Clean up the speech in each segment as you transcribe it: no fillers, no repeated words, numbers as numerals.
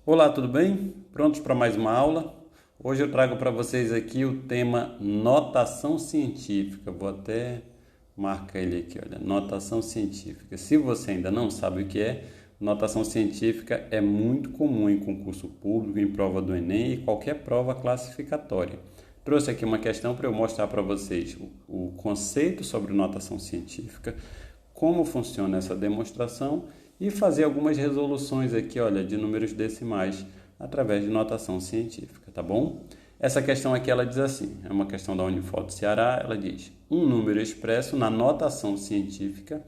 Olá, tudo bem? Prontos para mais uma aula? Hoje eu trago para vocês aqui o tema notação científica. Vou até marcar ele aqui, olha, notação científica. Se você ainda não sabe o que é, notação científica é muito comum em concurso público, em prova do Enem e qualquer prova classificatória. Trouxe aqui uma questão para eu mostrar para vocês o conceito sobre notação científica, como funciona essa demonstração e fazer algumas resoluções aqui, olha, de números decimais através de notação científica, tá bom? Essa questão aqui, ela diz assim, é uma questão da Unifor do Ceará, ela diz: um número expresso na notação científica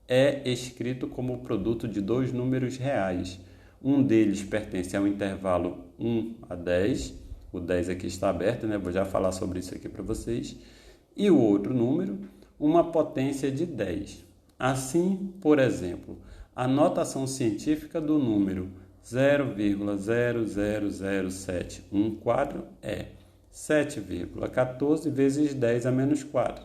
é escrito como produto de dois números reais. Um deles pertence ao intervalo 1 a 10, o 10 aqui está aberto, né? Vou já falar sobre isso aqui para vocês. E o outro número, uma potência de 10. Assim, por exemplo, a notação científica do número 0,000714 é 7,14 vezes 10 a menos 4.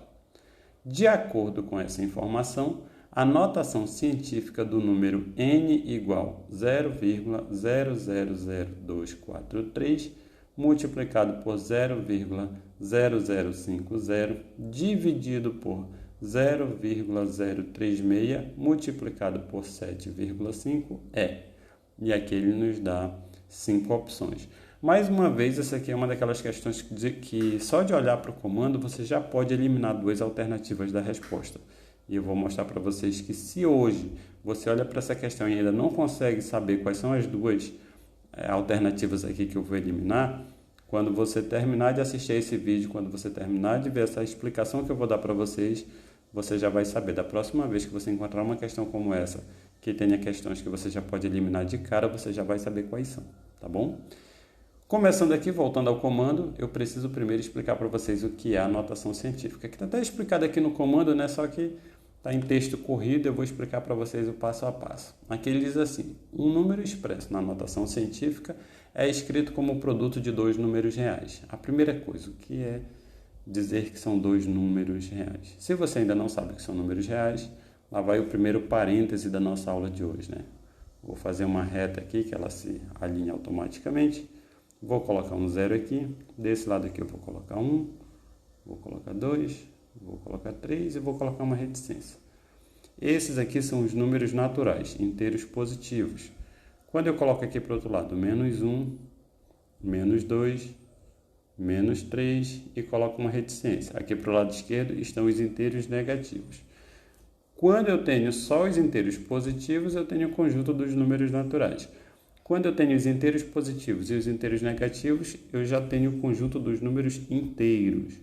De acordo com essa informação, a notação científica do número n igual 0,000243 multiplicado por 0,0050 dividido por 0,036 multiplicado por 7,5 é. E aqui ele nos dá 5 opções. Mais uma vez, essa aqui é uma daquelas questões que só de olhar para o comando você já pode eliminar duas alternativas da resposta. E eu vou mostrar para vocês que se hoje você olha para essa questão e ainda não consegue saber quais são as duas alternativas aqui que eu vou eliminar, quando você terminar de assistir a esse vídeo, quando você terminar de ver essa explicação que eu vou dar para vocês, você já vai saber. Da próxima vez que você encontrar uma questão como essa, que tenha questões que você já pode eliminar de cara, você já vai saber quais são, tá bom? Começando aqui, voltando ao comando, eu preciso primeiro explicar para vocês o que é a notação científica, que está até explicado aqui no comando, né? Só que está em texto corrido, eu vou explicar para vocês o passo a passo. Aqui ele diz assim: um número expresso na notação científica é escrito como produto de dois números reais. A primeira coisa, o que é dizer que são dois números reais? Se você ainda não sabe que são números reais, lá vai o primeiro parêntese da nossa aula de hoje, né? Vou fazer uma reta aqui, que ela se alinha automaticamente. Vou colocar um zero aqui. Desse lado aqui eu vou colocar 1, vou colocar 2, vou colocar 3 e vou colocar uma reticência. Esses aqui são os números naturais, inteiros positivos. Quando eu coloco aqui para o outro lado, menos 1, menos 2, menos 3 e coloco uma reticência. Aqui para o lado esquerdo estão os inteiros negativos. Quando eu tenho só os inteiros positivos, eu tenho o conjunto dos números naturais. Quando eu tenho os inteiros positivos e os inteiros negativos, eu já tenho o conjunto dos números inteiros.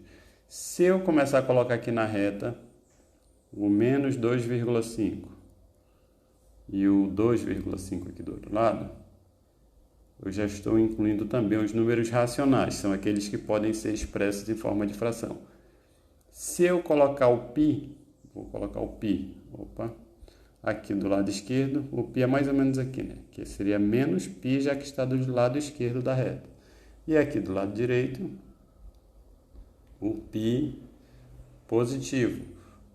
Se eu começar a colocar aqui na reta o menos 2,5 e o 2,5 aqui do outro lado, eu já estou incluindo também os números racionais, são aqueles que podem ser expressos em forma de fração. Se eu colocar o π, vou colocar o π, aqui do lado esquerdo, o π é mais ou menos aqui, né? Que seria menos π, já que está do lado esquerdo da reta. E aqui do lado direito, o π positivo.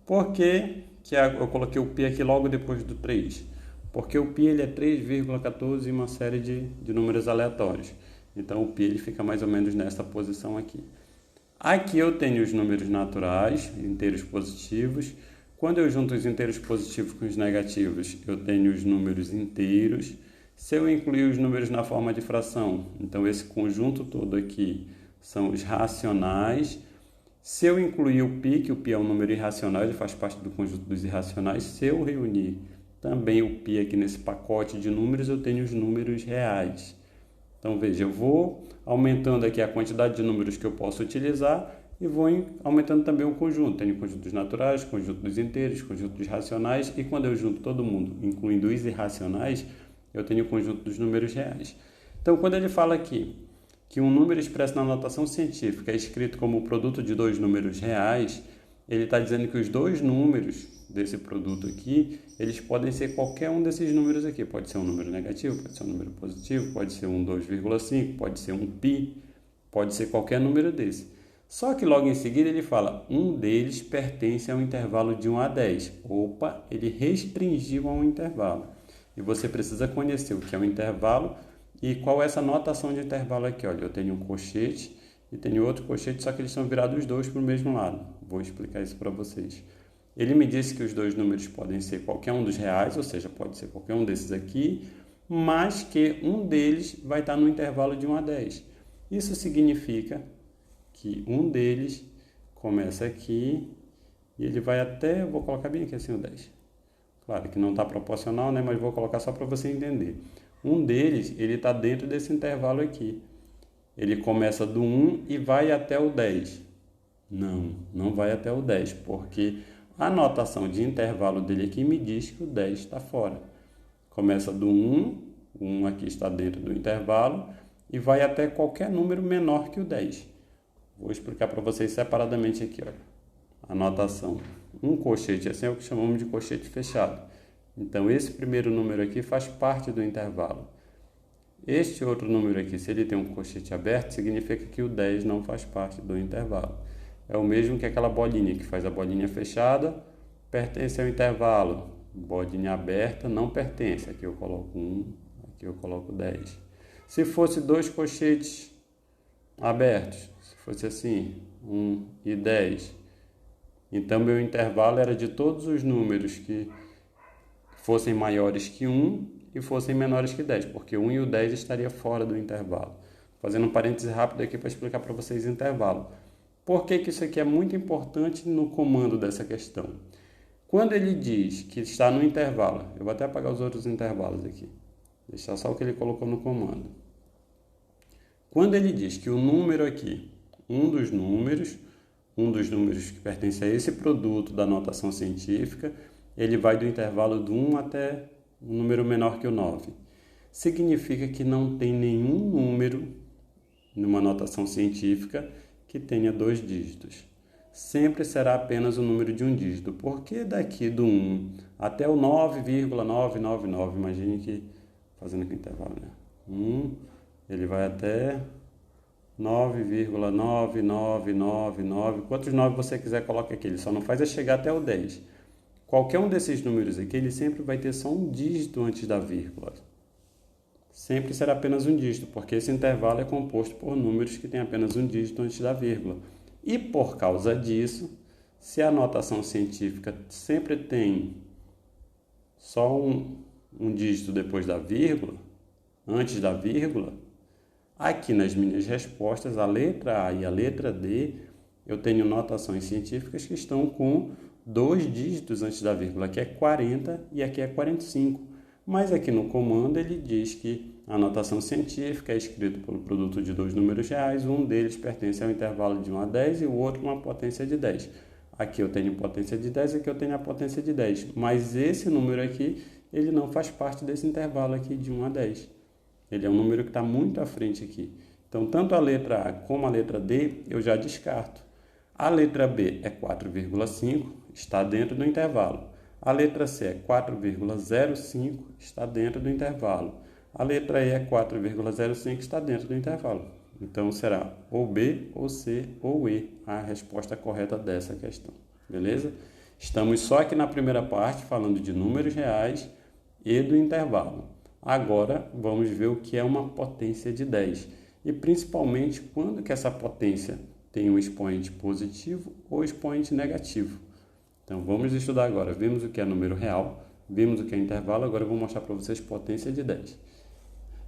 Por que eu coloquei o π aqui logo depois do 3? Porque o π ele é 3,14 e uma série de números aleatórios. Então o π ele fica mais ou menos nessa posição aqui. Aqui eu tenho os números naturais, inteiros positivos. Quando eu junto os inteiros positivos com os negativos, eu tenho os números inteiros. Se eu incluir os números na forma de fração, então esse conjunto todo aqui são os racionais. Se eu incluir o π, que o π é um número irracional, ele faz parte do conjunto dos irracionais, se eu reunir também o π aqui nesse pacote de números, eu tenho os números reais. Então veja, eu vou aumentando aqui a quantidade de números que eu posso utilizar e vou aumentando também o conjunto. Tenho o conjunto dos naturais, conjunto dos inteiros, conjunto dos racionais, e quando eu junto todo mundo, incluindo os irracionais, eu tenho o conjunto dos números reais. Então, quando ele fala aqui que um número expresso na notação científica é escrito como o produto de dois números reais, ele está dizendo que os dois números desse produto aqui, eles podem ser qualquer um desses números aqui. Pode ser um número negativo, pode ser um número positivo, pode ser um 2,5, pode ser um π, pode ser qualquer número desse. Só que logo em seguida ele fala, um deles pertence ao intervalo de 1 a 10. Opa, ele restringiu a um intervalo. E você precisa conhecer o que é um intervalo E qual é essa notação de intervalo aqui? Olha, eu tenho um colchete e tenho outro colchete, só que eles são virados os dois para o mesmo lado. Vou explicar isso para vocês. Ele me disse que os dois números podem ser qualquer um dos reais, ou seja, pode ser qualquer um desses aqui, mas que um deles vai estar no intervalo de 1 a 10. Isso significa que um deles começa aqui e ele vai até, vou colocar bem aqui assim o 10. Claro que não está proporcional, né? Mas vou colocar só para você entender. Um deles, ele está dentro desse intervalo aqui. Ele começa do 1 e vai até o 10. Não vai até o 10, porque a notação de intervalo dele aqui me diz que o 10 está fora. Começa do 1, o 1 aqui está dentro do intervalo, e vai até qualquer número menor que o 10. Vou explicar para vocês separadamente aqui, olha. A notação. Um colchete assim é o que chamamos de colchete fechado. Então, esse primeiro número aqui faz parte do intervalo. Este outro número aqui, se ele tem um colchete aberto, significa que o 10 não faz parte do intervalo. É o mesmo que aquela bolinha que faz a bolinha fechada, pertence ao intervalo. Bolinha aberta não pertence. Aqui eu coloco 1, aqui eu coloco 10. Se fosse dois colchetes abertos, se fosse assim, 1 e 10, então meu intervalo era de todos os números que fossem maiores que 1 e fossem menores que 10, porque o 1 e o 10 estaria fora do intervalo. Fazendo um parêntese rápido aqui para explicar para vocês o intervalo. Por que isso aqui é muito importante no comando dessa questão? Quando ele diz que está no intervalo, eu vou até apagar os outros intervalos aqui, deixar só o que ele colocou no comando. Quando ele diz que o número aqui, um dos números que pertence a esse produto da notação científica, ele vai do intervalo do 1 até um número menor que o 9. Significa que não tem nenhum número numa notação científica que tenha 2 dígitos. Sempre será apenas o número de um dígito. Porque daqui do 1 até o 9,999, imagine que, fazendo aqui o intervalo, né? 1, ele vai até 9,9999. Quantos 9 você quiser, coloca aqui. Ele só não faz é chegar até o 10. Qualquer um desses números aqui, ele sempre vai ter só um dígito antes da vírgula. Sempre será apenas um dígito, porque esse intervalo é composto por números que têm apenas um dígito antes da vírgula. E por causa disso, se a notação científica sempre tem só um dígito depois da vírgula, antes da vírgula, aqui nas minhas respostas, a letra A e a letra D, eu tenho notações científicas que estão com 2 dígitos antes da vírgula, aqui é 40 e aqui é 45. Mas aqui no comando ele diz que a notação científica é escrita pelo produto de 2 números reais, um deles pertence ao intervalo de 1 a 10 e o outro uma potência de 10. Aqui eu tenho potência de 10, aqui eu tenho a potência de 10. Mas esse número aqui, ele não faz parte desse intervalo aqui de 1 a 10. Ele é um número que está muito à frente aqui. Então, tanto a letra A como a letra D, eu já descarto. A letra B é 4,5, está dentro do intervalo. A letra C é 4,05, está dentro do intervalo. A letra E é 4,05, está dentro do intervalo. Então, será ou B, ou C, ou E a resposta correta dessa questão. Beleza? Estamos só aqui na primeira parte, falando de números reais e do intervalo. Agora, vamos ver o que é uma potência de 10. E, principalmente, quando que essa potência tem um expoente positivo ou expoente negativo. Então, vamos estudar agora. Vimos o que é número real, vimos o que é intervalo, agora eu vou mostrar para vocês potência de 10.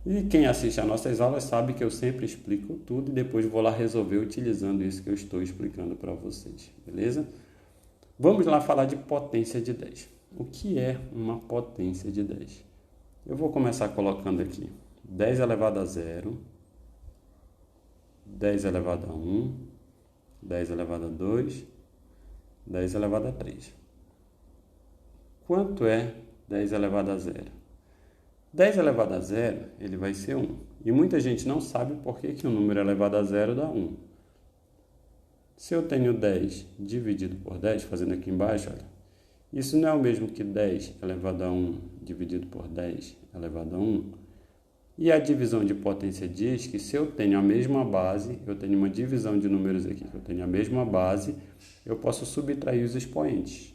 E quem assiste às nossas aulas sabe que eu sempre explico tudo e depois vou lá resolver utilizando isso que eu estou explicando para vocês, beleza? Vamos lá falar de potência de 10. O que é uma potência de 10? Eu vou começar colocando aqui 10 elevado a 0, 10 elevado a 1, 10 elevado a 2, 10 elevado a 3. Quanto é 10 elevado a 0? 10 elevado a 0, ele vai ser 1. E muita gente não sabe por que um número elevado a 0 dá 1. Se eu tenho 10 dividido por 10, fazendo aqui embaixo, olha, isso não é o mesmo que 10 elevado a 1 dividido por 10 elevado a 1. E a divisão de potência diz que se eu tenho a mesma base, eu tenho uma divisão de números aqui, eu tenho a mesma base, eu posso subtrair os expoentes.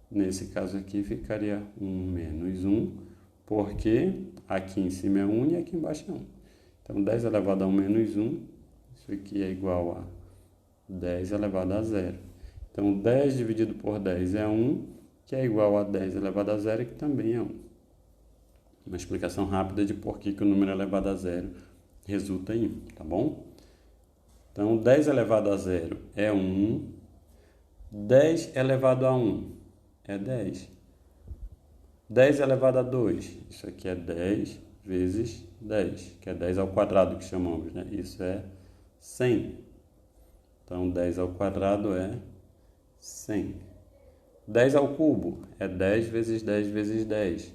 Nesse caso aqui ficaria 1 menos 1, porque aqui em cima é 1 e aqui embaixo é 1. Então, 10 elevado a 1 menos 1, isso aqui é igual a 10 elevado a 0. Então, 10 dividido por 10 é 1, que é igual a 10 elevado a 0, que também é 1. Uma explicação rápida de por que o número elevado a 0 resulta em 1, tá bom? Então, 10 elevado a 0 é 1. 10 elevado a 1 é 10. 10 elevado a 2, isso aqui é 10 vezes 10, que é 10 ao quadrado que chamamos, né? Isso é 100. Então, 10 ao quadrado é 100. 10 ao cubo é 10 vezes 10 vezes 10.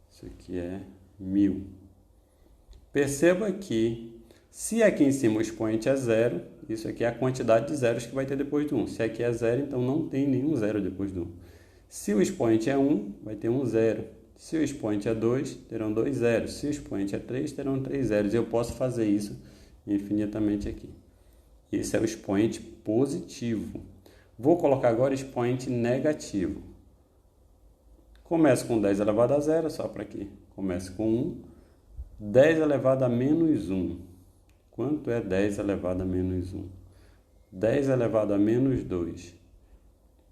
Isso aqui é 1000. Perceba que, se aqui em cima o expoente é 0, isso aqui é a quantidade de zeros que vai ter depois do 1. Se aqui é 0, então não tem nenhum zero depois do 1. Se o expoente é 1, vai ter um zero. Se o expoente é 2, terão 2 zeros. Se o expoente é 3, terão 3 zeros. Eu posso fazer isso infinitamente aqui. Esse é o expoente positivo. Vou colocar agora expoente negativo. Começo com 10 elevado a 0, só para que comece com 1. 10 elevado a menos 1. Quanto é 10 elevado a menos 1? 10 elevado a menos 2.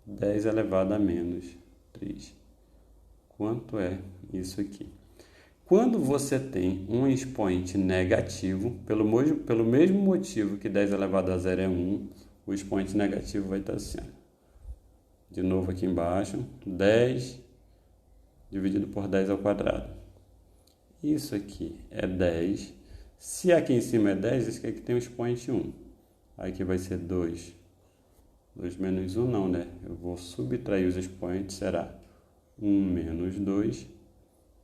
10 elevado a menos 3. Quanto é isso aqui? Quando você tem um expoente negativo, pelo mesmo motivo que 10 elevado a 0 é 1, o expoente negativo vai estar assim. De novo aqui embaixo, 10 dividido por 10 ao quadrado. Isso aqui é 10. Se aqui em cima é 10, isso aqui tem o expoente 1. Aqui vai ser 2. 2 menos 1 não, né? Eu vou subtrair os expoentes, será 1 menos 2.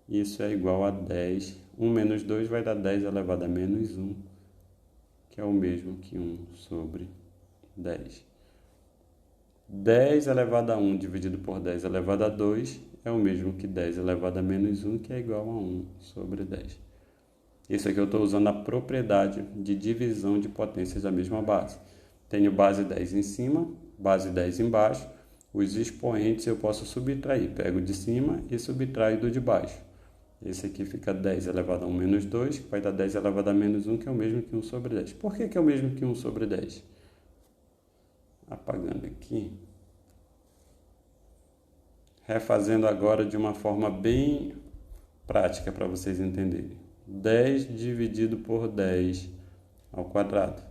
Isso é igual a 10. 1 menos 2 vai dar 10 elevado a menos 1, que é o mesmo que 1 sobre 10. 10 elevado a 1 dividido por 10 elevado a 2 é o mesmo que 10 elevado a menos 1, que é igual a 1 sobre 10. Isso aqui eu estou usando a propriedade de divisão de potências da mesma base. Tenho base 10 em cima, base 10 embaixo. Os expoentes eu posso subtrair. Pego de cima e subtraio do de baixo. Esse aqui fica 10 elevado a 1 menos 2, que vai dar 10 elevado a menos 1, que é o mesmo que 1 sobre 10. Por que é o mesmo que 1 sobre 10? Apagando aqui. Refazendo agora de uma forma bem prática para vocês entenderem. 10 dividido por 10 ao quadrado.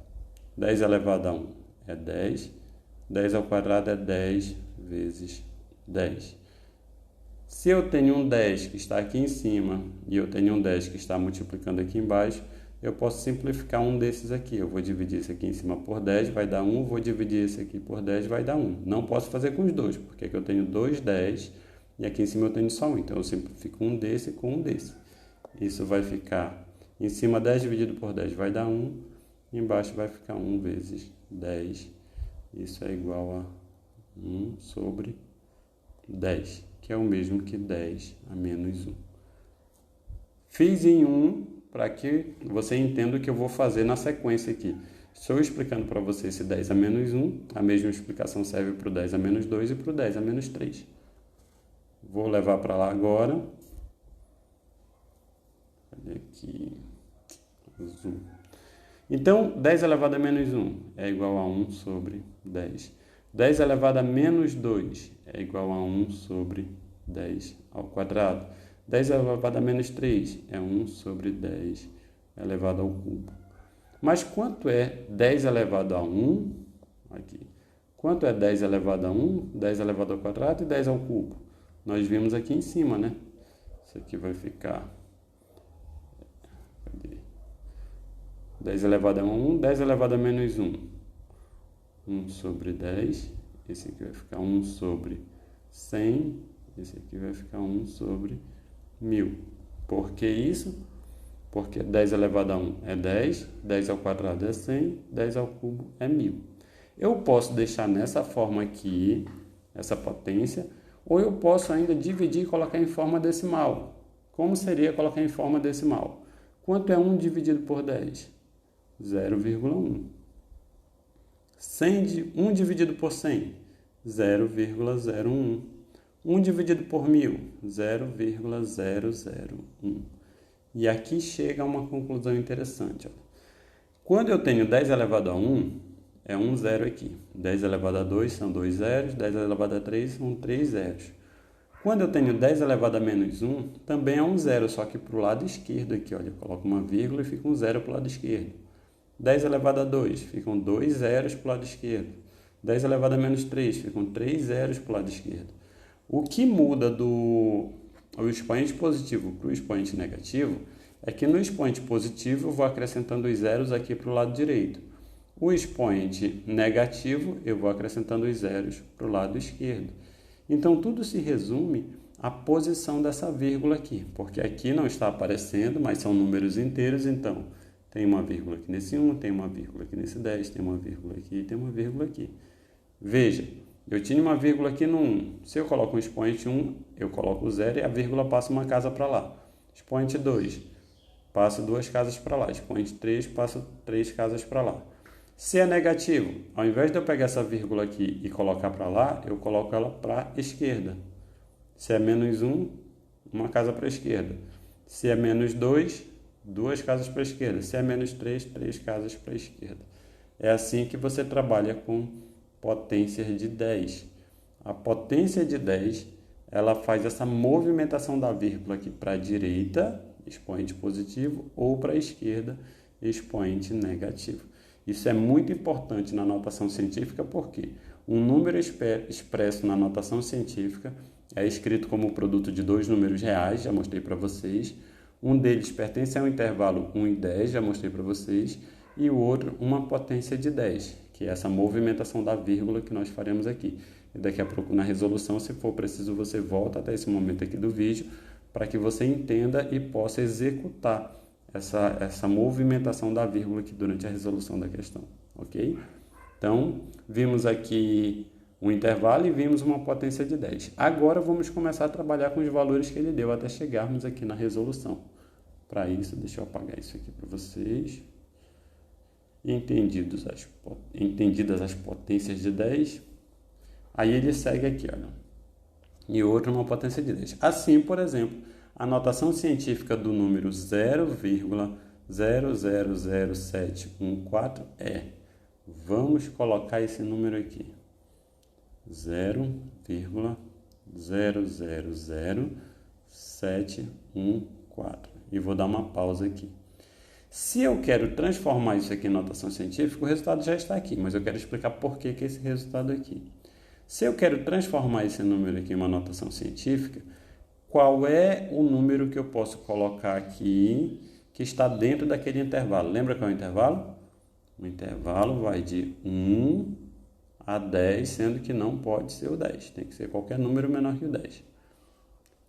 10 elevado a 1 é 10. 10 ao quadrado é 10 vezes 10. Se eu tenho um 10 que está aqui em cima e eu tenho um 10 que está multiplicando aqui embaixo, eu posso simplificar um desses aqui. Eu vou dividir esse aqui em cima por 10, vai dar 1. Vou dividir esse aqui por 10, vai dar 1. Não posso fazer com os dois, porque aqui eu tenho 2 10 e aqui em cima eu tenho só 1. Então eu simplifico um desse com um desse. Isso vai ficar, em cima 10 dividido por 10 vai dar 1. Embaixo vai ficar 1 vezes 10. Isso é igual a 1 sobre 10, que é o mesmo que 10 a menos 1. Fiz em 1 para que você entenda o que eu vou fazer na sequência aqui. Estou explicando para você esse 10 a menos 1. A mesma explicação serve para o 10 a menos 2 e para o 10 a menos 3. Vou levar para lá agora. Cadê aqui? Azul. Então, 10 elevado a menos 1 é igual a 1 sobre 10. 10 elevado a menos 2 é igual a 1 sobre 10 ao quadrado. 10 elevado a menos 3 é 1 sobre 10 elevado ao cubo. Mas quanto é 10 elevado a 1? Aqui. Quanto é 10 elevado a 1, 10 elevado ao quadrado e 10 ao cubo? Nós vimos aqui em cima, né? Isso aqui vai ficar... Cadê? 10 elevado a 1, 10 elevado a menos 1. 1 sobre 10. Esse aqui vai ficar 1 sobre 100. Esse aqui vai ficar 1 sobre 1000. Por que isso? Porque 10 elevado a 1 é 10, 10 ao quadrado é 100, 10 ao cubo é 1000. Eu posso deixar nessa forma aqui, essa potência, ou eu posso ainda dividir e colocar em forma decimal. Como seria colocar em forma decimal? Quanto é 1 dividido por 10? 0,1. 100 1 dividido por 100? 0,01. 1 dividido por 1000, 0,001. E aqui chega a uma conclusão interessante. Ó. Quando eu tenho 10 elevado a 1, é um zero aqui. 10 elevado a 2 são 2 zeros, 10 elevado a 3 são 3 zeros. Quando eu tenho 10 elevado a menos 1, também é um zero, só que para o lado esquerdo aqui. Olha, eu coloco uma vírgula e fica um zero para o lado esquerdo. 10 elevado a 2, ficam 2 zeros para o lado esquerdo. 10 elevado a menos 3, ficam 3 zeros para o lado esquerdo. O que muda do expoente positivo para o expoente negativo é que no expoente positivo eu vou acrescentando os zeros aqui para o lado direito. O expoente negativo eu vou acrescentando os zeros para o lado esquerdo. Então tudo se resume à posição dessa vírgula aqui, porque aqui não está aparecendo, mas são números inteiros, então tem uma vírgula aqui nesse 1, tem uma vírgula aqui nesse 10, tem uma vírgula aqui, tem uma vírgula aqui. Veja, eu tinha uma vírgula aqui no 1. Se eu coloco um expoente 1, eu coloco o 0 e a vírgula passa uma casa para lá. Expoente 2, passo 2 casas para lá. Expoente 3, passo 3 casas para lá. Se é negativo, ao invés de eu pegar essa vírgula aqui e colocar para lá, eu coloco ela para a esquerda. Se é menos 1, uma casa para a esquerda. Se é menos 2, 2 casas para a esquerda. Se é menos 3, 3 casas para a esquerda. É assim que você trabalha com potências de 10. A potência de 10, ela faz essa movimentação da vírgula aqui para a direita, expoente positivo, ou para a esquerda, expoente negativo. Isso é muito importante na notação científica porque um número expresso na notação científica é escrito como o produto de dois números reais, já mostrei para vocês. Um deles pertence a um intervalo 1 e 10, já mostrei para vocês. E o outro, uma potência de 10, que é essa movimentação da vírgula que nós faremos aqui. E daqui a pouco, na resolução, se for preciso, você volta até esse momento aqui do vídeo para que você entenda e possa executar essa movimentação da vírgula aqui durante a resolução da questão, ok? Então, vimos aqui um intervalo e vimos uma potência de 10. Agora, vamos começar a trabalhar com os valores que ele deu até chegarmos aqui na resolução. Para isso, deixa eu apagar isso aqui para vocês. Entendidas as potências de 10, aí ele segue aqui, olha, e outro uma potência de 10. Assim, por exemplo, a notação científica do número 0,0000714 é, vamos colocar esse número aqui, 0,00714, e vou dar uma pausa aqui. Se eu quero transformar isso aqui em notação científica, o resultado já está aqui, mas eu quero explicar por que esse resultado aqui. Se eu quero transformar esse número aqui em uma notação científica, qual é o número que eu posso colocar aqui que está dentro daquele intervalo? Lembra qual é o intervalo? O intervalo vai de 1 a 10, sendo que não pode ser o 10, tem que ser qualquer número menor que o 10.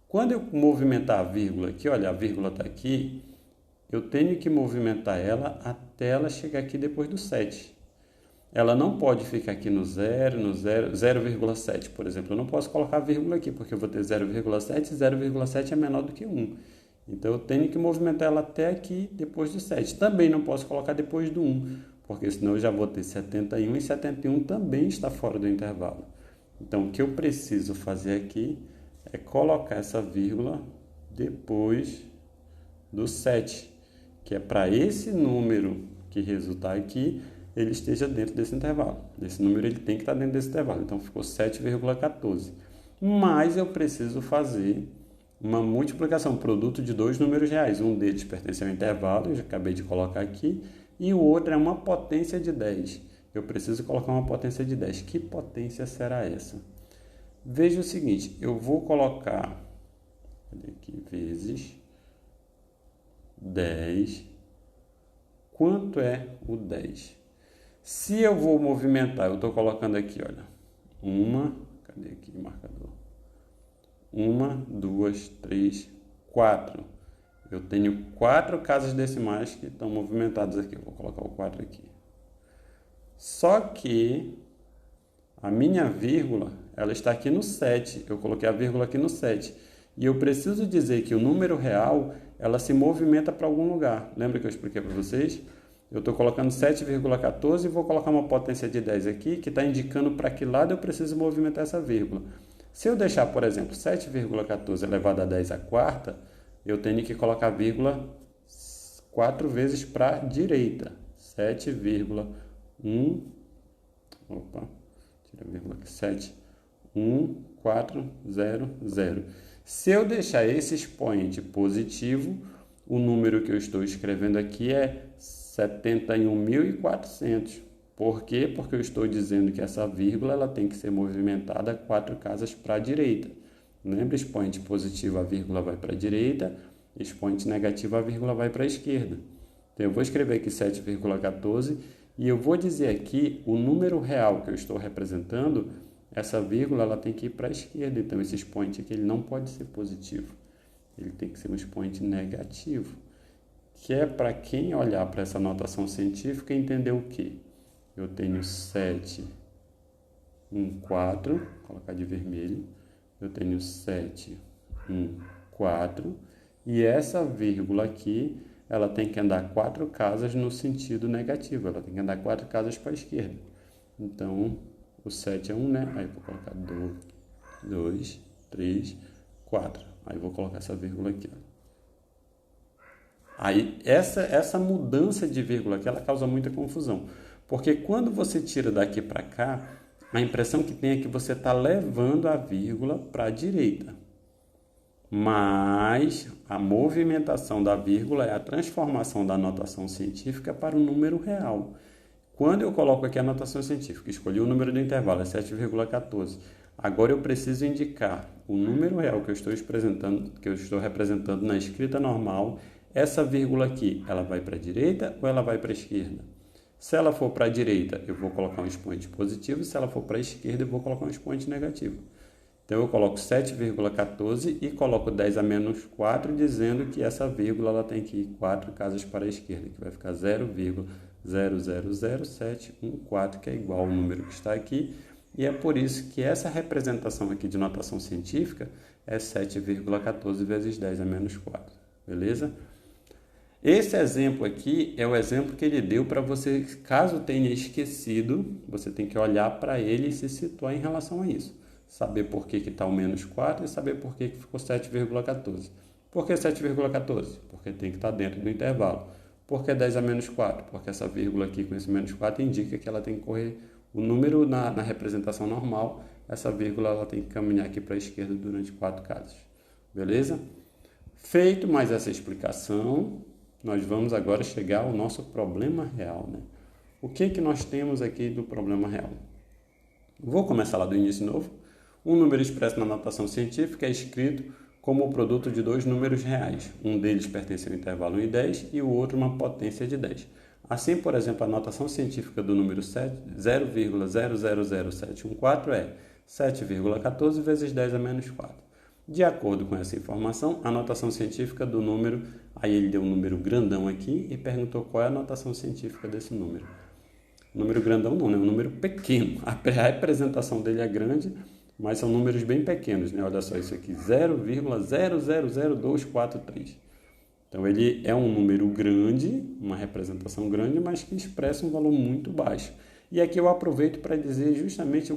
Quando eu movimentar a vírgula aqui, olha, a vírgula está aqui, eu tenho que movimentar ela até ela chegar aqui depois do 7. Ela não pode ficar aqui no 0,7, por exemplo. Eu não posso colocar vírgula aqui, porque eu vou ter 0,7 e 0,7 é menor do que 1. Então, eu tenho que movimentar ela até aqui depois do 7. Também não posso colocar depois do 1, porque senão eu já vou ter 71 e 71 também está fora do intervalo. Então, o que eu preciso fazer aqui é colocar essa vírgula depois do 7. Que é para esse número que resultar aqui, ele esteja dentro desse intervalo. Esse número ele tem que estar dentro desse intervalo. Então, ficou 7,14. Mas eu preciso fazer uma multiplicação, produto de dois números reais. Um deles pertence ao intervalo, eu já acabei de colocar aqui, e o outro é uma potência de 10. Eu preciso colocar uma potência de 10. Que potência será essa? Veja o seguinte, eu vou colocar, cadê aqui, vezes 10. Quanto é o 10? Se eu vou movimentar, eu estou colocando aqui, olha, cadê aqui o marcador? 1, 2, 3, 4. Eu tenho 4 casas decimais que estão movimentadas aqui. Eu vou colocar o 4 aqui. Só que a minha vírgula, ela está aqui no 7. Eu coloquei a vírgula aqui no 7. E eu preciso dizer que o número real, ela se movimenta para algum lugar. Lembra que eu expliquei para vocês? Eu estou colocando 7,14 e vou colocar uma potência de 10 aqui, que está indicando para que lado eu preciso movimentar essa vírgula. Se eu deixar, por exemplo, 7,14 elevado a 10 à quarta, eu tenho que colocar vírgula 4 vezes para a direita. 7,1, opa, tira a vírgula aqui, 7,1400. Se eu deixar esse expoente positivo, o número que eu estou escrevendo aqui é 71.400. Por quê? Porque eu estou dizendo que essa vírgula ela tem que ser movimentada 4 casas para a direita. Lembra? Expoente positivo, a vírgula vai para a direita. Expoente negativo, a vírgula vai para a esquerda. Então, eu vou escrever aqui 7,14 e eu vou dizer aqui o número real que eu estou representando, essa vírgula ela tem que ir para a esquerda. Então, esse expoente aqui ele não pode ser positivo. Ele tem que ser um expoente negativo. Que é para quem olhar para essa notação científica entender o quê? Eu tenho 7, 1, 4, vou colocar de vermelho. Eu tenho 7, 1, 4. E essa vírgula aqui, ela tem que andar 4 casas no sentido negativo. Ela tem que andar 4 casas para a esquerda. Então, o 7 é 1, né? Aí eu vou colocar 2, 3, 4. Aí eu vou colocar essa vírgula aqui, ó. Aí, essa mudança de vírgula aqui, ela causa muita confusão. Porque quando você tira daqui para cá, a impressão que tem é que você está levando a vírgula para a direita. Mas a movimentação da vírgula é a transformação da notação científica para o número real. Quando eu coloco aqui a notação científica, escolhi o número do intervalo, é 7,14. Agora eu preciso indicar o número real que eu estou representando na escrita normal. Essa vírgula aqui, ela vai para a direita ou ela vai para a esquerda? Se ela for para a direita, eu vou colocar um expoente positivo. Se ela for para a esquerda, eu vou colocar um expoente negativo. Então, eu coloco 7,14 e coloco 10 a menos 4, dizendo que essa vírgula ela tem que ir 4 casas para a esquerda, que vai ficar 0,000714, que é igual ao número que está aqui. E é por isso que essa representação aqui de notação científica é 7,14 vezes 10 a menos 4. Beleza? Esse exemplo aqui é o exemplo que ele deu para você, caso tenha esquecido, você tem que olhar para ele e se situar em relação a isso. Saber por que está o menos 4 e saber por que ficou 7,14. Por que 7,14? Porque tem que estar dentro do intervalo. Por que 10 a menos 4? Porque essa vírgula aqui com esse menos 4 indica que ela tem que correr o número na representação normal. Essa vírgula ela tem que caminhar aqui para a esquerda durante 4 casas. Beleza? Feito mais essa explicação, nós vamos agora chegar ao nosso problema real, né? O que nós temos aqui do problema real? Vou começar lá do início de novo. Um número expresso na notação científica é escrito como o produto de 2 números reais. Um deles pertence ao intervalo 1 e 10 e o outro uma potência de 10. Assim, por exemplo, a notação científica do número 0,000714 é 7,14 vezes 10 a menos 4. De acordo com essa informação, a notação científica do número, aí ele deu um número grandão aqui e perguntou qual é a notação científica desse número. Número grandão não, né? Um número pequeno. A representação dele é grande, mas são números bem pequenos, né? Olha só isso aqui, 0,000243. Então ele é um número grande, uma representação grande, mas que expressa um valor muito baixo. E aqui eu aproveito para dizer justamente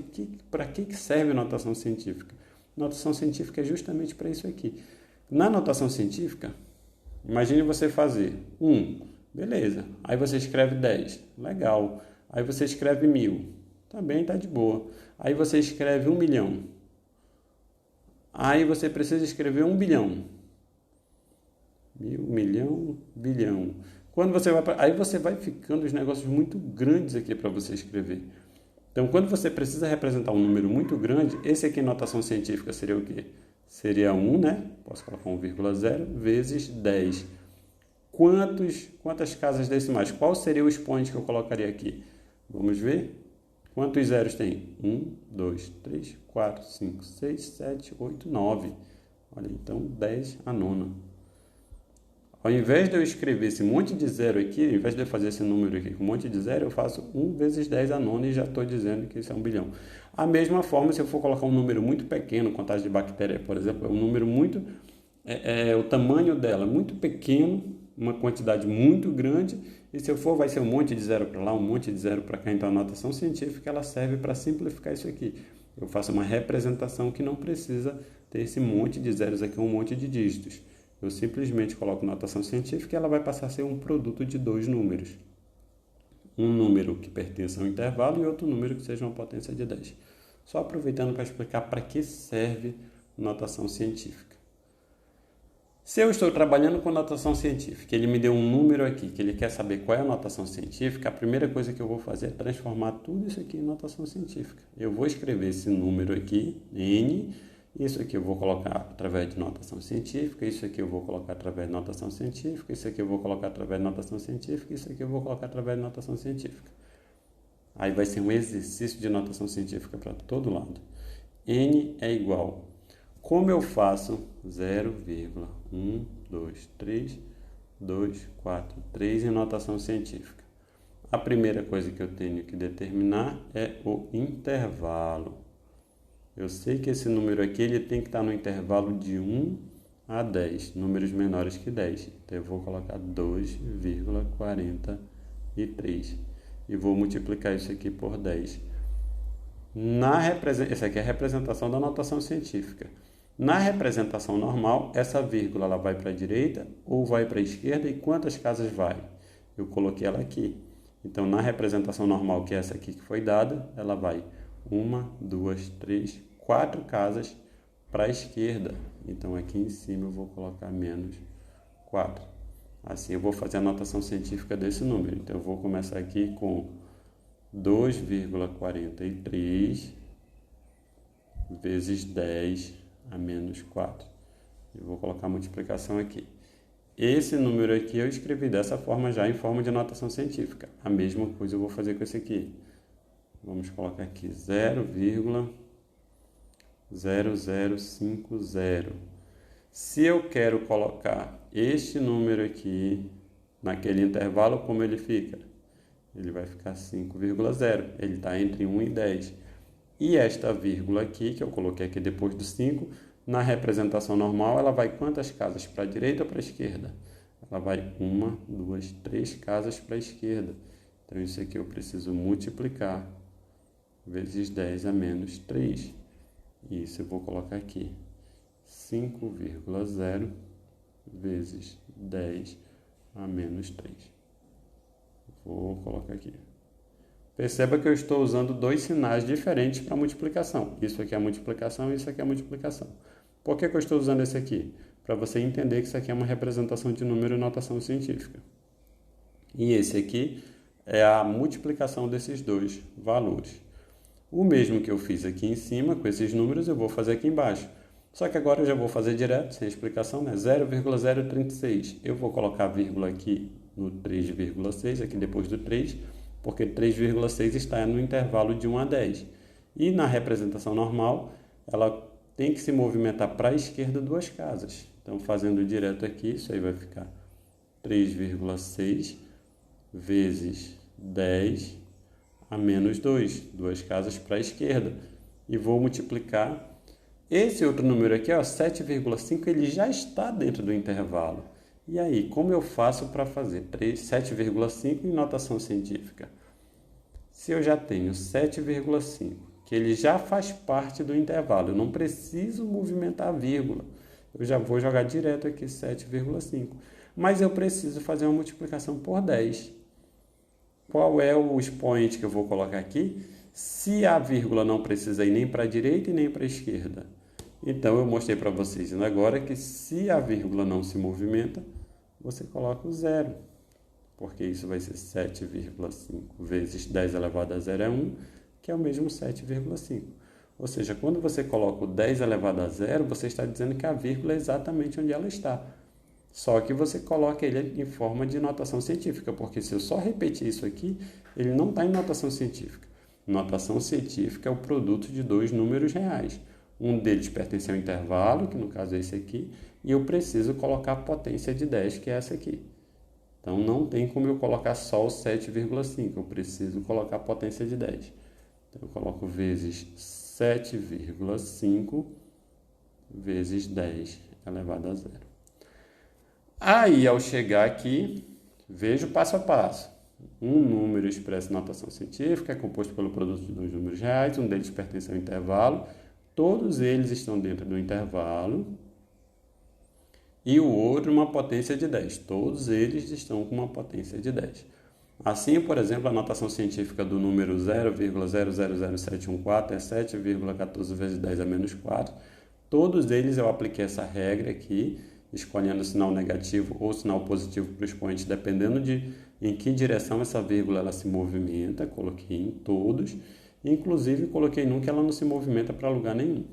para que serve a notação científica. Notação científica é justamente para isso aqui. Na notação científica, imagine você fazer 1, beleza. Aí você escreve 10, legal. Aí você escreve 1000, também está de boa. Aí você escreve 1 milhão. Aí você precisa escrever 1 bilhão. 1000, milhão, bilhão. Quando você vai aí você vai ficando os negócios muito grandes aqui para você escrever. Então, quando você precisa representar um número muito grande, esse aqui em notação científica seria o quê? Seria 1, né? Posso colocar 1,0 vezes 10. Quantas casas decimais? Qual seria o expoente que eu colocaria aqui? Vamos ver? Quantos zeros tem? 1, 2, 3, 4, 5, 6, 7, 8, 9. Olha, então 10 a nona. Ao invés de eu escrever esse monte de zero aqui, ao invés de eu fazer esse número aqui com um monte de zero, eu faço 1 vezes 10 a nona e já estou dizendo que isso é 1 bilhão. A mesma forma, se eu for colocar um número muito pequeno, contagem de bactéria, por exemplo, é um número muito... o tamanho dela é muito pequeno, uma quantidade muito grande, e se eu for, vai ser um monte de zero para lá, um monte de zero para cá. Então, a notação científica ela serve para simplificar isso aqui. Eu faço uma representação que não precisa ter esse monte de zeros aqui, um monte de dígitos. Eu simplesmente coloco notação científica e ela vai passar a ser um produto de dois números. Um número que pertence ao intervalo e outro número que seja uma potência de 10. Só aproveitando para explicar para que serve notação científica. Se eu estou trabalhando com notação científica, ele me deu um número aqui, que ele quer saber qual é a notação científica, a primeira coisa que eu vou fazer é transformar tudo isso aqui em notação científica. Eu vou escrever esse número aqui, N, isso aqui eu vou colocar através de notação científica, isso aqui eu vou colocar através de notação científica, isso aqui eu vou colocar através de notação científica, isso aqui eu vou colocar através de notação científica. Aí vai ser um exercício de notação científica para todo lado. N é igual. Como eu faço 0,123,2,4,3 em notação científica? A primeira coisa que eu tenho que determinar é o intervalo. Eu sei que esse número aqui ele tem que estar no intervalo de 1 a 10, números menores que 10. Então eu vou colocar 2,43 e vou multiplicar isso aqui por 10. Essa aqui é a representação da notação científica. Na representação normal, essa vírgula ela vai para a direita ou vai para a esquerda e quantas casas vai? Eu coloquei ela aqui. Então, na representação normal, que é essa aqui que foi dada, ela vai 1, 2, 3, 4 casas para a esquerda. Então, aqui em cima eu vou colocar menos 4. Assim, eu vou fazer a notação científica desse número. Então, eu vou começar aqui com 2,43 vezes 10 a menos 4. Eu vou colocar a multiplicação aqui. Esse número aqui eu escrevi dessa forma já em forma de notação científica. A mesma coisa eu vou fazer com esse aqui. Vamos colocar aqui 0,0050. Se eu quero colocar este número aqui naquele intervalo, como ele fica? Ele vai ficar 5,0. Ele está entre 1 e 10. E esta vírgula aqui, que eu coloquei aqui depois do 5, na representação normal, ela vai quantas casas? Para a direita ou para a esquerda? Ela vai 1, 2, 3 casas para a esquerda. Então, isso aqui eu preciso multiplicar vezes 10 a menos 3. E isso eu vou colocar aqui. 5,0 vezes 10 a menos 3. Vou colocar aqui. Perceba que eu estou usando dois sinais diferentes para multiplicação. Isso aqui é a multiplicação e isso aqui é a multiplicação. Por que eu estou usando esse aqui? Para você entender que isso aqui é uma representação de número em notação científica. E esse aqui é a multiplicação desses dois valores. O mesmo que eu fiz aqui em cima com esses números, eu vou fazer aqui embaixo. Só que agora eu já vou fazer direto, sem explicação, né? 0,036. Eu vou colocar a vírgula aqui no 3,6, aqui depois do 3, porque 3,6 está no intervalo de 1 a 10. E na representação normal, ela tem que se movimentar para a esquerda duas casas. Então, fazendo direto aqui, isso aí vai ficar 3,6 vezes 10 a menos 2, duas casas para a esquerda. E vou multiplicar. Esse outro número aqui, 7,5, ele já está dentro do intervalo. E aí, como eu faço para fazer 7,5 em notação científica? Se eu já tenho 7,5, que ele já faz parte do intervalo, eu não preciso movimentar a vírgula, eu já vou jogar direto aqui 7,5. Mas eu preciso fazer uma multiplicação por 10. Qual é o expoente que eu vou colocar aqui? Se a vírgula não precisa ir nem para a direita e nem para a esquerda. Então, eu mostrei para vocês agora que se a vírgula não se movimenta, você coloca o zero, porque isso vai ser 7,5 vezes 10 elevado a 0 é 1, que é o mesmo 7,5. Ou seja, quando você coloca o 10 elevado a 0, você está dizendo que a vírgula é exatamente onde ela está. Só que você coloca ele em forma de notação científica, porque se eu só repetir isso aqui, ele não está em notação científica. Notação científica é o produto de dois números reais. Um deles pertence ao intervalo, que no caso é esse aqui, e eu preciso colocar a potência de 10, que é essa aqui. Então, não tem como eu colocar só o 7,5, eu preciso colocar a potência de 10. Então, eu coloco vezes 7,5 vezes 10 elevado a 0. Aí, ao chegar aqui, vejo passo a passo. Um número expresso em notação científica é composto pelo produto de dois números reais, um deles pertence ao intervalo, todos eles estão dentro do intervalo, e o outro uma potência de 10. Todos eles estão com uma potência de 10. Assim, por exemplo, a notação científica do número 0,000714 é 7,14 vezes 10 a menos 4. Todos eles eu apliquei essa regra aqui, escolhendo o sinal negativo ou sinal positivo para o expoente, dependendo de em que direção essa vírgula ela se movimenta. Coloquei em todos, inclusive coloquei num que ela não se movimenta para lugar nenhum.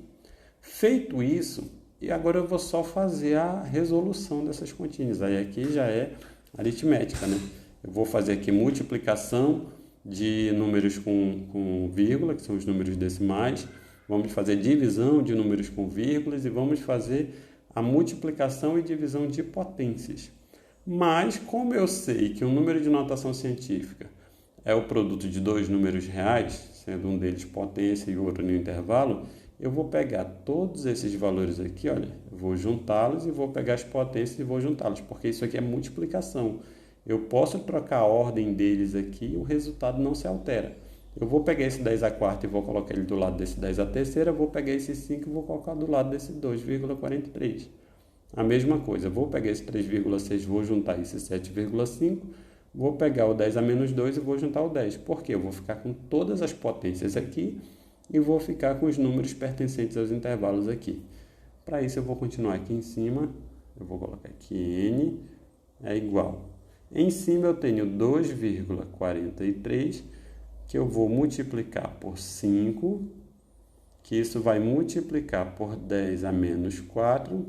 Feito isso, e agora eu vou só fazer a resolução dessas continhas. Aí aqui já é aritmética, né? Eu vou fazer aqui multiplicação de números com vírgula, que são os números decimais. Vamos fazer divisão de números com vírgulas e vamos fazer a multiplicação e divisão de potências. Mas, como eu sei que o número de notação científica é o produto de dois números reais, sendo um deles potência e o outro no intervalo, eu vou pegar todos esses valores aqui, olha, eu vou juntá-los e vou pegar as potências e vou juntá-los, porque isso aqui é multiplicação. Eu posso trocar a ordem deles aqui e o resultado não se altera. Eu vou pegar esse 10 a quarta e vou colocar ele do lado desse 10 a terceira, vou pegar esse 5 e vou colocar do lado desse 2,43. A mesma coisa, vou pegar esse 3,6 e vou juntar esse 7,5, vou pegar o 10 a menos 2 e vou juntar o 10. Por quê? Eu vou ficar com todas as potências aqui e vou ficar com os números pertencentes aos intervalos aqui. Para isso eu vou continuar aqui em cima, eu vou colocar aqui n é igual. Em cima eu tenho 2,43, que eu vou multiplicar por 5, que isso vai multiplicar por 10 a menos 4,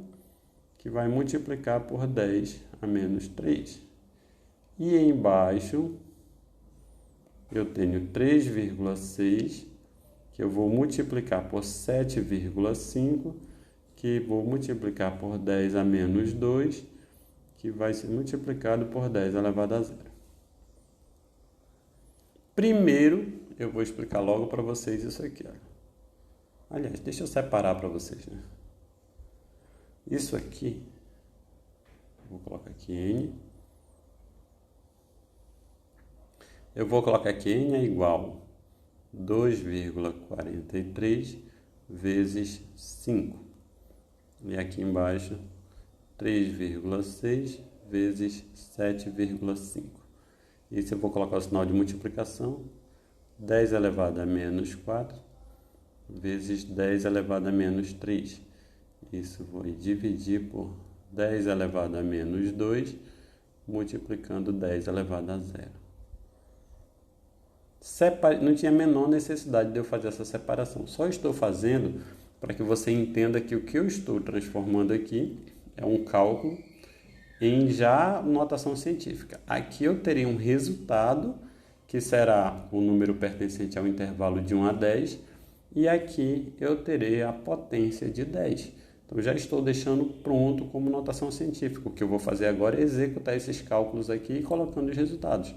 que vai multiplicar por 10 a menos 3. E embaixo eu tenho 3,6, que eu vou multiplicar por 7,5, que vou multiplicar por 10 a menos 2, que vai ser multiplicado por 10 elevado a zero. Primeiro, eu vou explicar logo para vocês isso aqui. Ó. Aliás, deixa eu separar para vocês. Né? Isso aqui, vou colocar aqui n. Eu vou colocar aqui n é igual a 2,43 vezes 5. E aqui embaixo, 3,6 vezes 7,5. Isso eu vou colocar o sinal de multiplicação. 10 elevado a menos 4 vezes 10 elevado a menos 3. Isso vou dividir por 10 elevado a menos 2, multiplicando 10 elevado a zero. Não tinha a menor necessidade de eu fazer essa separação. Só estou fazendo para que você entenda que o que eu estou transformando aqui é um cálculo em já notação científica. Aqui eu terei um resultado que será o número pertencente ao intervalo de 1 a 10 e aqui eu terei a potência de 10. Então já estou deixando pronto como notação científica. O que eu vou fazer agora é executar esses cálculos aqui e colocando os resultados,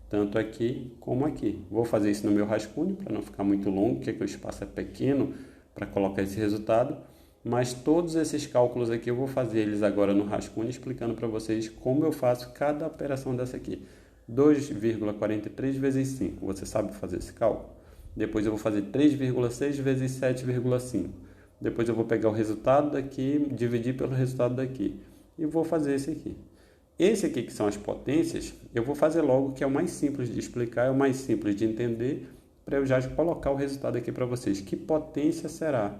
tanto aqui como aqui. Vou fazer isso no meu rascunho para não ficar muito longo, porque o espaço é pequeno para colocar esse resultado. Mas todos esses cálculos aqui eu vou fazer eles agora no rascunho, explicando para vocês como eu faço cada operação dessa aqui. 2,43 vezes 5, você sabe fazer esse cálculo? Depois eu vou fazer 3,6 vezes 7,5. Depois eu vou pegar o resultado daqui, dividir pelo resultado daqui. E vou fazer esse aqui. Esse aqui que são as potências, eu vou fazer logo, que é o mais simples de explicar, é o mais simples de entender, para eu já colocar o resultado aqui para vocês. Que potência será?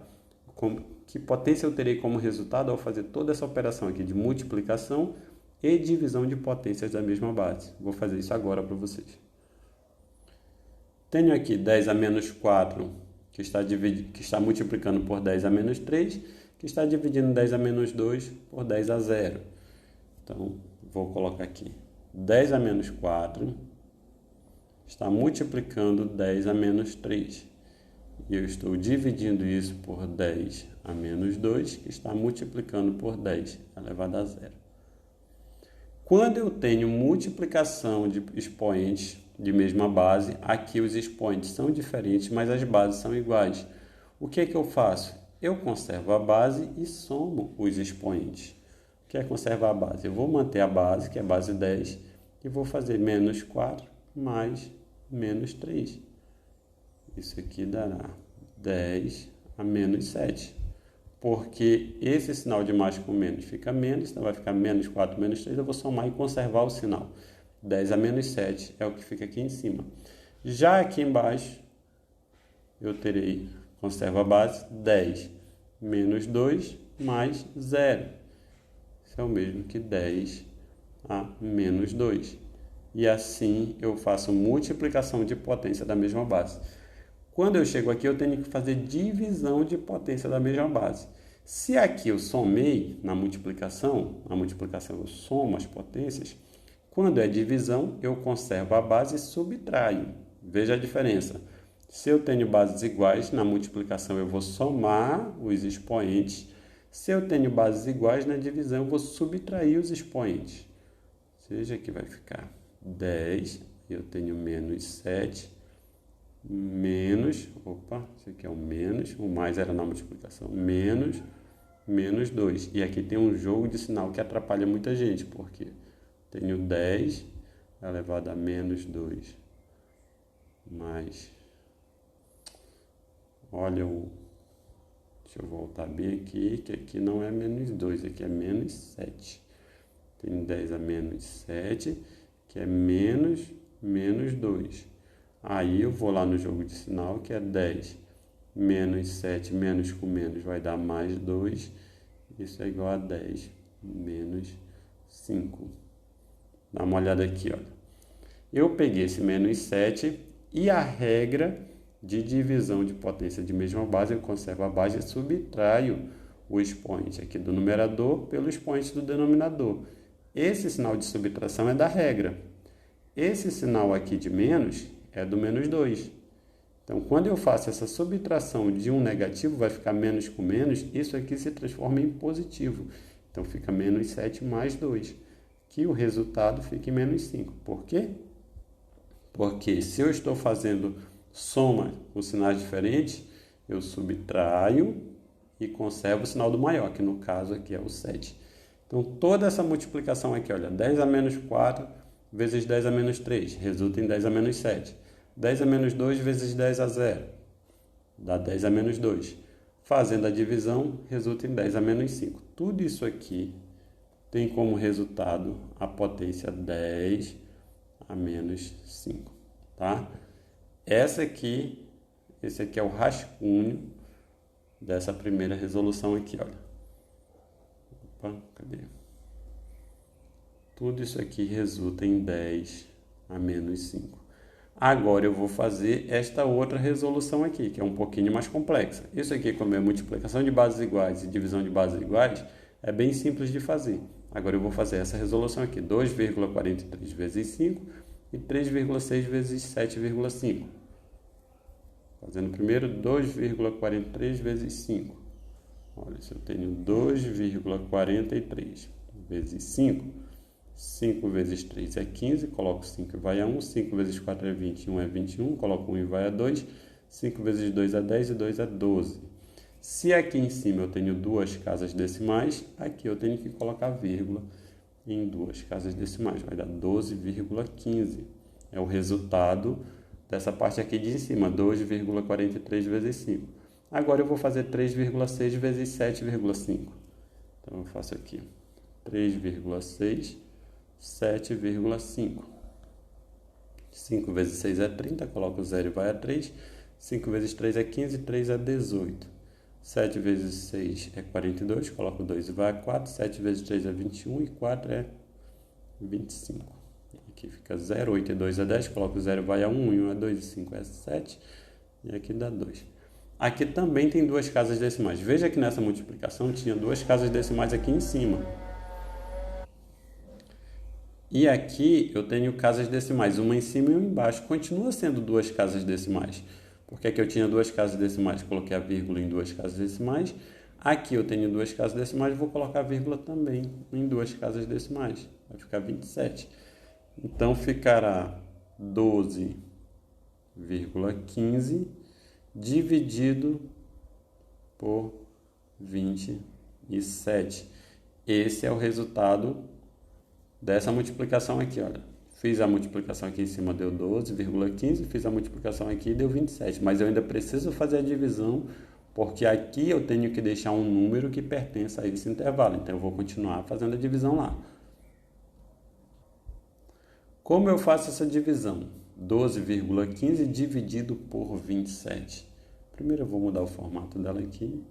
Que potência eu terei como resultado ao fazer toda essa operação aqui de multiplicação e divisão de potências da mesma base. Vou fazer isso agora para vocês. Tenho aqui 10 a menos 4, que está multiplicando por 10 a menos 3, que está dividindo 10 a menos 2 por 10 a 0. Então, vou colocar aqui 10 a menos 4 está multiplicando 10 a menos 3. E eu estou dividindo isso por 10 a menos 2, que está multiplicando por 10 elevado a zero. Quando eu tenho multiplicação de expoentes de mesma base, aqui os expoentes são diferentes, mas as bases são iguais. O que é que eu faço? Eu conservo a base e somo os expoentes. O que é conservar a base? Eu vou manter a base, que é base 10, e vou fazer menos 4 mais menos 3. Isso aqui dará 10 a menos 7. Porque esse sinal de mais com menos fica menos, então vai ficar menos 4 menos 3. Eu vou somar e conservar o sinal. 10 a menos 7 é o que fica aqui em cima. Já aqui embaixo, eu terei, conserva a base, 10 menos 2 mais 0. Isso é o mesmo que 10 a menos 2. E assim eu faço multiplicação de potência da mesma base. Quando eu chego aqui, eu tenho que fazer divisão de potência da mesma base. Se aqui eu somei na multiplicação eu somo as potências. Quando é divisão, eu conservo a base e subtraio. Veja a diferença. Se eu tenho bases iguais, na multiplicação eu vou somar os expoentes. Se eu tenho bases iguais, na divisão eu vou subtrair os expoentes. Ou seja, aqui vai ficar 10, eu tenho menos 7, menos, isso aqui é o menos, o mais era na multiplicação, menos 2. E aqui tem um jogo de sinal que atrapalha muita gente, porque tenho 10 elevado a menos 2, mais, olha deixa eu voltar bem aqui, que aqui não é menos 2, aqui é menos 7. Tenho 10 a menos 7, que é menos 2. Aí eu vou lá no jogo de sinal, que é 10 menos 7, menos com menos vai dar mais 2. Isso é igual a 10 menos 5. Dá uma olhada aqui, olha. Eu peguei esse menos 7 e a regra de divisão de potência de mesma base, eu conservo a base e subtraio o expoente aqui do numerador pelo expoente do denominador. Esse sinal de subtração é da regra. Esse sinal aqui de menos é do menos 2. Então, quando eu faço essa subtração de um negativo, vai ficar menos com menos, isso aqui se transforma em positivo. Então, fica menos 7 mais 2, que o resultado fica em menos 5. Por quê? Porque se eu estou fazendo soma com sinais diferentes, eu subtraio e conservo o sinal do maior, que no caso aqui é o 7. Então, toda essa multiplicação aqui, olha, 10 a menos 4 vezes 10 a menos 3, resulta em 10 a menos 7. 10 a menos 2 vezes 10 a 0, dá 10 a menos 2. Fazendo a divisão, resulta em 10 a menos 5. Tudo isso aqui tem como resultado a potência 10 a menos 5, tá? Esse aqui é o rascunho dessa primeira resolução aqui, olha. Cadê? Tudo isso aqui resulta em 10 a menos 5. Agora eu vou fazer esta outra resolução aqui, que é um pouquinho mais complexa. Isso aqui, como é multiplicação de bases iguais e divisão de bases iguais, é bem simples de fazer. Agora eu vou fazer essa resolução aqui, 2,43 vezes 5 e 3,6 vezes 7,5. Fazendo primeiro 2,43 vezes 5. Olha, se eu tenho 2,43 vezes 5, 5 vezes 3 é 15, coloco 5 e vai a 1, 5 vezes 4 é 20, 1 é 21, coloco 1 e vai a 2, 5 vezes 2 é 10 e 2 é 12. Se aqui em cima eu tenho duas casas decimais, aqui eu tenho que colocar vírgula em duas casas decimais, vai dar 12,15. É o resultado dessa parte aqui de cima, 2,43 vezes 5. Agora eu vou fazer 3,6 vezes 7,5. Então eu faço aqui 3,6, 7,5. 5 vezes 6 é 30, coloco 0 e vai a 3. 5 vezes 3 é 15, 3 é 18. 7 vezes 6 é 42, coloco 2 e vai a 4. 7 vezes 3 é 21 e 4 é 25. Aqui fica 0, 8 e 2 é 10, coloco 0 e vai a 1, e 1 é 2 e 5 é 7. E aqui dá 2. Aqui também tem duas casas decimais. Veja que nessa multiplicação tinha duas casas decimais aqui em cima. E aqui eu tenho casas decimais, uma em cima e uma embaixo. Continua sendo duas casas decimais. Porque aqui eu tinha duas casas decimais, coloquei a vírgula em duas casas decimais. Aqui eu tenho duas casas decimais, vou colocar a vírgula também em duas casas decimais. Vai ficar 27. Então ficará 12,15 dividido por 27. Esse é o resultado dessa multiplicação aqui, olha. Fiz a multiplicação aqui em cima, deu 12,15. Fiz a multiplicação aqui, deu 27. Mas eu ainda preciso fazer a divisão, porque aqui eu tenho que deixar um número que pertença a esse intervalo. Então, eu vou continuar fazendo a divisão lá. Como eu faço essa divisão? 12,15 dividido por 27. Primeiro eu vou mudar o formato dela aqui.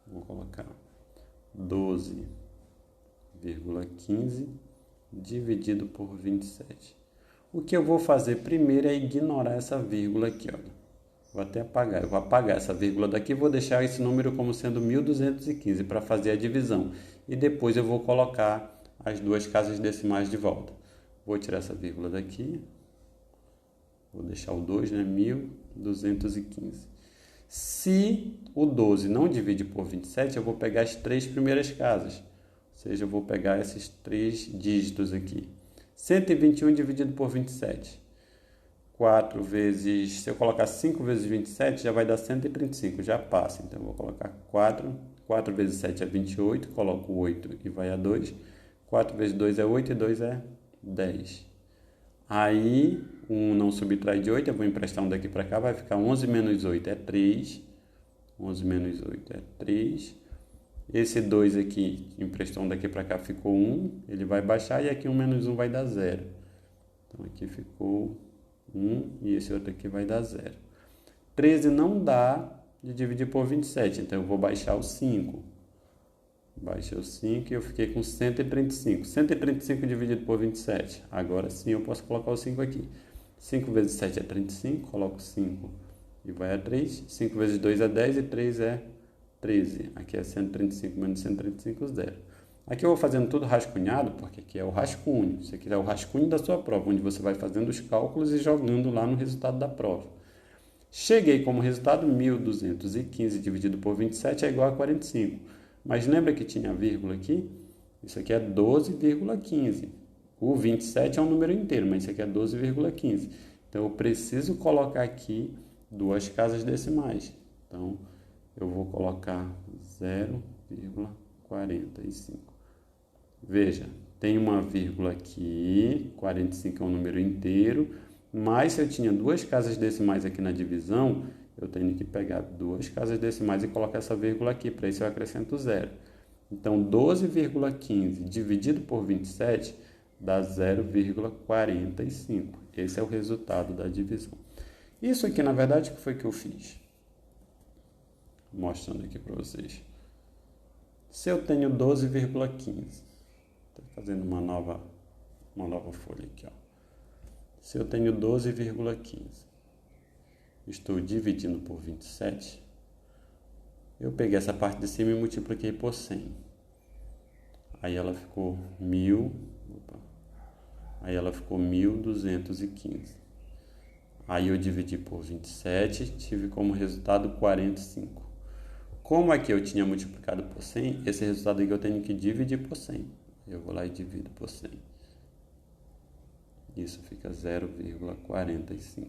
Vou colocar 12,15 dividido por 27. O que eu vou fazer primeiro é ignorar essa vírgula aqui, olha. Vou até apagar. Eu vou apagar essa vírgula daqui e vou deixar esse número como sendo 1215 para fazer a divisão. E depois eu vou colocar as duas casas decimais de volta. Vou tirar essa vírgula daqui. Vou deixar o 2, né? 1215. Se o 12 não divide por 27, eu vou pegar as três primeiras casas. Ou seja, eu vou pegar esses três dígitos aqui. 121 dividido por 27. 4 vezes... Se eu colocar 5 vezes 27, já vai dar 135. Já passa. Então, eu vou colocar 4. 4 vezes 7 é 28. Coloco 8 e vai a 2. 4 vezes 2 é 8 e 2 é 10. Aí, 1 não subtrai de 8, eu vou emprestar um daqui para cá, vai ficar 11 menos 8 é 3. 11 menos 8 é 3. Esse 2 aqui, emprestou um daqui para cá, ficou 1. Ele vai baixar e aqui 1 menos 1 vai dar 0. Então, aqui ficou 1 e esse outro aqui vai dar 0. 13 não dá de dividir por 27, então eu vou baixar o 5. Baixei o 5 e eu fiquei com 135. 135 dividido por 27. Agora sim eu posso colocar o 5 aqui. 5 vezes 7 é 35. Coloco 5 e vai a 3. 5 vezes 2 é 10 e 3 é 13. Aqui é 135 menos 135, 0. Aqui eu vou fazendo tudo rascunhado, porque aqui é o rascunho. Isso aqui é o rascunho da sua prova, onde você vai fazendo os cálculos e jogando lá no resultado da prova. Cheguei como resultado 1215 dividido por 27 é igual a 45. Mas lembra que tinha vírgula aqui? Isso aqui é 12,15. O 27 é um número inteiro, mas isso aqui é 12,15. Então, eu preciso colocar aqui duas casas decimais. Então, eu vou colocar 0,45. Veja, tem uma vírgula aqui, 45 é um número inteiro, mas se eu tinha duas casas decimais aqui na divisão, eu tenho que pegar duas casas decimais e colocar essa vírgula aqui. Para isso eu acrescento 0. Então, 12,15 dividido por 27 dá 0,45. Esse é o resultado da divisão. Isso aqui, na verdade, o que foi que eu fiz? Mostrando aqui para vocês. Se eu tenho 12,15, estou fazendo uma nova folha aqui, ó. Se eu tenho 12,15, estou dividindo por 27, eu peguei essa parte de cima e multipliquei por 100. Aí ela ficou 1215. Aí eu dividi por 27, tive como resultado 45. Como aqui eu tinha multiplicado por 100, esse resultado aqui eu tenho que dividir por 100. Eu vou lá e divido por 100. Isso fica 0,45.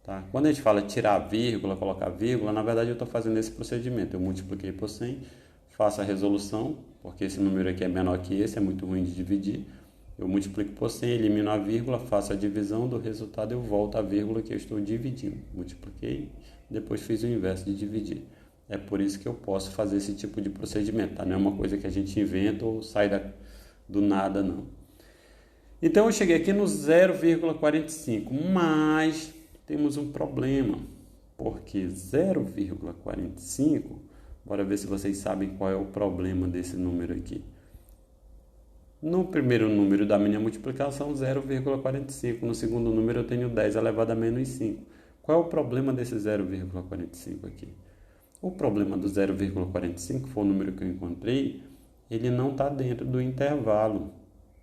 Tá? Quando a gente fala tirar vírgula, colocar vírgula, na verdade eu estou fazendo esse procedimento. Eu multipliquei por 100, faço a resolução, porque esse número aqui é menor que esse, é muito ruim de dividir. Eu multiplico por 100, elimino a vírgula, faço a divisão, do resultado eu volto à vírgula que eu estou dividindo. Multipliquei, depois fiz o inverso de dividir. É por isso que eu posso fazer esse tipo de procedimento. Tá? Não é uma coisa que a gente inventa ou sai do nada, não. Então eu cheguei aqui no 0,45, mas temos um problema, porque 0,45, bora ver se vocês sabem qual é o problema desse número aqui. No primeiro número da minha multiplicação, 0,45. No segundo número eu tenho 10 elevado a menos 5. Qual é o problema desse 0,45 aqui? O problema do 0,45 foi o número que eu encontrei, ele não está dentro do intervalo.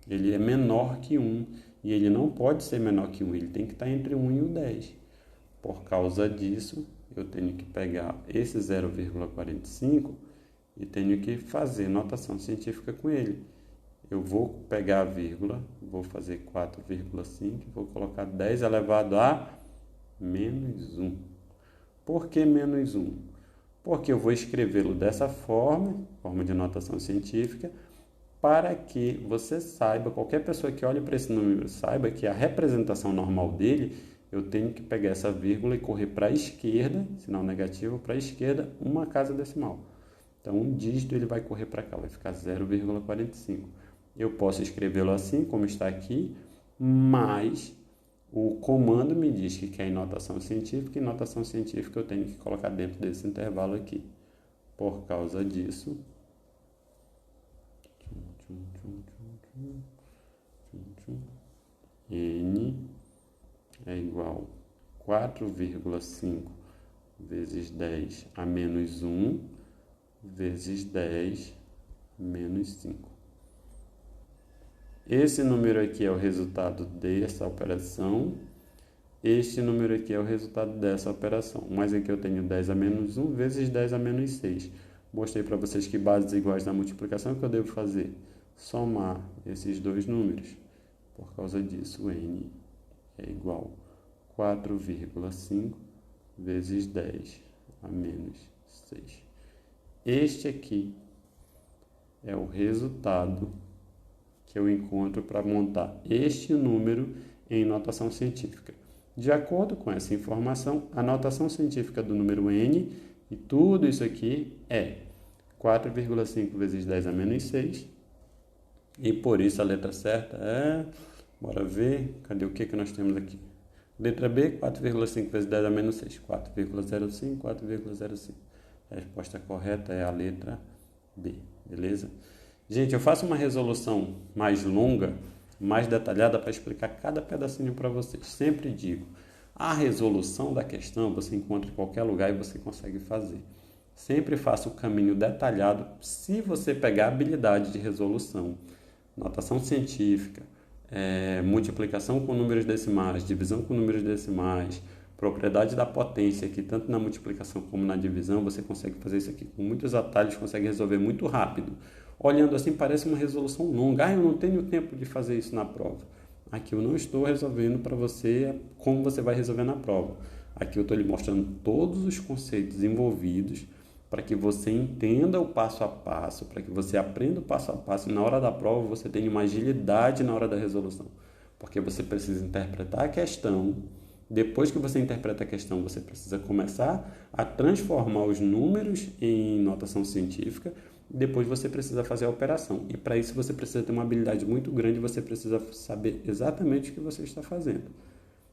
Ele é menor que 1 e ele não pode ser menor que 1, ele tem que estar entre 1 e o 10. Por causa disso, eu tenho que pegar esse 0,45 e tenho que fazer notação científica com ele. Eu vou pegar a vírgula, vou fazer 4,5, vou colocar 10 elevado a menos 1. Por que menos 1? Porque eu vou escrevê-lo dessa forma de notação científica, para que você saiba, qualquer pessoa que olhe para esse número saiba que a representação normal dele, eu tenho que pegar essa vírgula e correr para a esquerda, sinal negativo, para a esquerda, uma casa decimal. Então, um dígito ele vai correr para cá, vai ficar 0,45. Eu posso escrevê-lo assim, como está aqui, mas o comando me diz que quer em notação científica, e notação científica eu tenho que colocar dentro desse intervalo aqui. Por causa disso, N é igual a 4,5 vezes 10 a menos 1 vezes 10 a menos 5. Esse número aqui é o resultado dessa operação. Este número aqui é o resultado dessa operação. Mas aqui eu tenho 10 a menos 1 vezes 10 a menos 6. Mostrei para vocês que bases iguais da multiplicação que eu devo fazer. Somar esses dois números. Por causa disso, N é igual a 4,5 vezes 10 a menos 6. Este aqui é o resultado que eu encontro para montar este número em notação científica. De acordo com essa informação, a notação científica do número N, e tudo isso aqui é 4,5 vezes 10 a menos 6. E por isso a letra certa é... Bora ver, cadê o que nós temos aqui? Letra B, 4,5 vezes 10 a menos 6. 4,05, 4,05. A resposta correta é a letra B, beleza? Gente, eu faço uma resolução mais longa, mais detalhada para explicar cada pedacinho para vocês. Sempre digo, a resolução da questão você encontra em qualquer lugar e você consegue fazer. Sempre faça o caminho detalhado se você pegar a habilidade de resolução, notação científica, multiplicação com números decimais, divisão com números decimais, propriedade da potência, que tanto na multiplicação como na divisão você consegue fazer isso aqui com muitos atalhos, consegue resolver muito rápido. Olhando assim parece uma resolução longa. Eu não tenho tempo de fazer isso na prova. Aqui eu não estou resolvendo para você como você vai resolver na prova. Aqui eu estou lhe mostrando todos os conceitos envolvidos para que você entenda o passo a passo, para que você aprenda o passo a passo e na hora da prova você tenha uma agilidade na hora da resolução. Porque você precisa interpretar a questão. Depois que você interpreta a questão, você precisa começar a transformar os números em notação científica. Depois você precisa fazer a operação. E para isso você precisa ter uma habilidade muito grande, você precisa saber exatamente o que você está fazendo.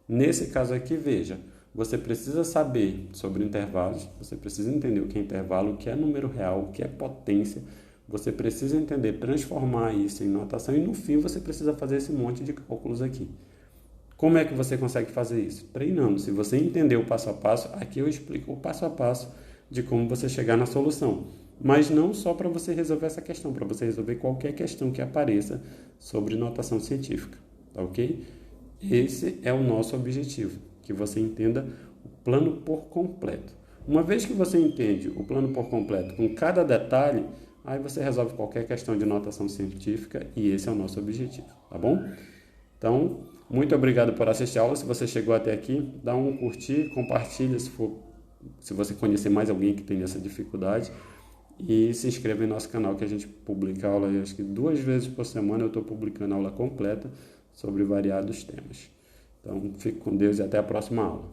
Nesse caso aqui, veja, você precisa saber sobre intervalos, você precisa entender o que é intervalo, o que é número real, o que é potência. Você precisa entender, transformar isso em notação e no fim você precisa fazer esse monte de cálculos aqui. Como é que você consegue fazer isso? Treinando. Se você entender o passo a passo, aqui eu explico o passo a passo de como você chegar na solução. Mas não só para você resolver essa questão, para você resolver qualquer questão que apareça sobre notação científica, tá ok? Esse é o nosso objetivo, que você entenda o plano por completo. Uma vez que você entende o plano por completo com cada detalhe, aí você resolve qualquer questão de notação científica e esse é o nosso objetivo, tá bom? Então, muito obrigado por assistir a aula. Se você chegou até aqui, dá um curtir, compartilha se você conhecer mais alguém que tem essa dificuldade. E se inscreva em nosso canal que a gente publica aula, acho que 2 vezes por semana eu estou publicando aula completa sobre variados temas. Então, fique com Deus e até a próxima aula.